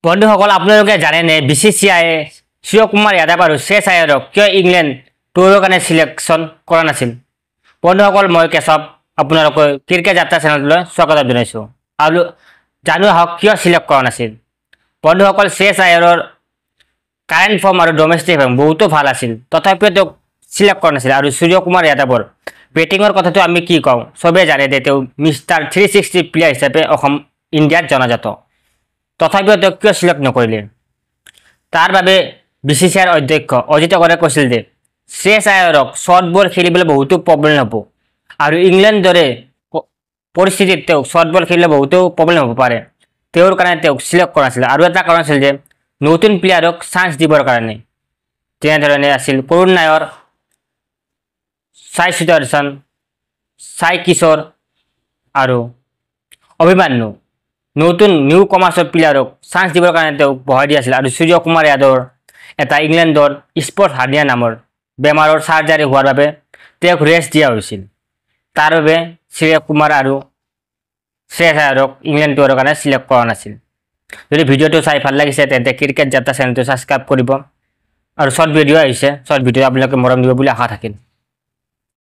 বন্ধুসকল আপোনালোকে জানেনে BCCI সূৰ্যকুমাৰ যাদৱ আৰু শ্ৰেয়স আয়াৰক কিয় ইংলেণ্ড টুৰৰ কাৰণে সিলেকশ্যন কৰা নাছিল বন্ধুসকল মই কেশৱ আপোনালোকক ক্ৰিকেট যাত্ৰা চেনেললৈ স্বাগত জনাইছো আৰু জানো আহক কিয় সিলেক্ট কৰা নাছিল বন্ধুসকল শ্ৰেয়স আয়াৰৰ কাৰেণ্ট ফৰ্ম আৰু ডোমেষ্টিক ফৰ্ম বহুতো ভাল আছিল তথাপিও তেওঁ সিলেক্ট কৰা নাছিল আৰু সূৰ্যকুমাৰ যাদৱৰ বেটিঙৰ কথাটো আমি কি কওঁ সবে জানে যে তেওঁ মিষ্টাৰ 360 প্লেয়াৰ হিচাপে অসম ইণ্ডিয়াত জনাজাত তথাপিও তেওঁ কিয় সিলেক্ট নকৰিলে তাৰ বাবে BCCIৰ অধ্যক্ষ অজিত আগৰে কৈছিল যে শ্ৰেয়স আয়াৰক শৰ্ট বল খেলিবলৈ বহুতো প্ৰব্লেম হ'ব আৰু ইংলেণ্ড দৰে পৰিস্থিতিত তেওঁ শৰ্ট বল খেলিলে বহুতো প্ৰব্লেম হ'ব পাৰে তেওঁৰ কাৰণে তেওঁ সিলেক্ট কৰা নাছিল আৰু এটা কাৰণ আছিল যে নতুন প্লেয়াৰক চান্স দিবৰ কাৰণে যেনেধৰণে আছিল কৰুণ নায়াৰ সাই সুদৰ্শন সাই কিশোৰ আৰু অভিমন্যু নতুন নিউ কমাৰ্চৰ প্লেয়াৰক চান্স দিবৰ কাৰণে তেওঁ বহাই দিয়া আছিল আৰু সূৰ্যকুমাৰ যাদৱৰ এটা ইংলেণ্ডৰ স্পৰ্ট হাৰ্নিয়া নামৰ বেমাৰৰ সাৰ্জাৰী হোৱাৰ বাবে তেওঁক ৰেষ্ট দিয়া হৈছিল তাৰ বাবে সূৰ্যকুমাৰ আৰু শ্ৰেয়স আয়াৰক ইংলেণ্ড টুৰৰ কাৰণে সিলেক্ট কৰা নাছিল যদি ভিডিঅ'টো চাই ভাল লাগিছে তেন্তে ক্ৰিকেট যাত্ৰা চেনেলটো সাবস্ক্ৰাইব কৰিব আৰু শৰ্ট ভিডিঅ' আহিছে শৰ্ট ভিডিঅ' আপোনালোকে মৰম দিব বুলি আশা থাকিল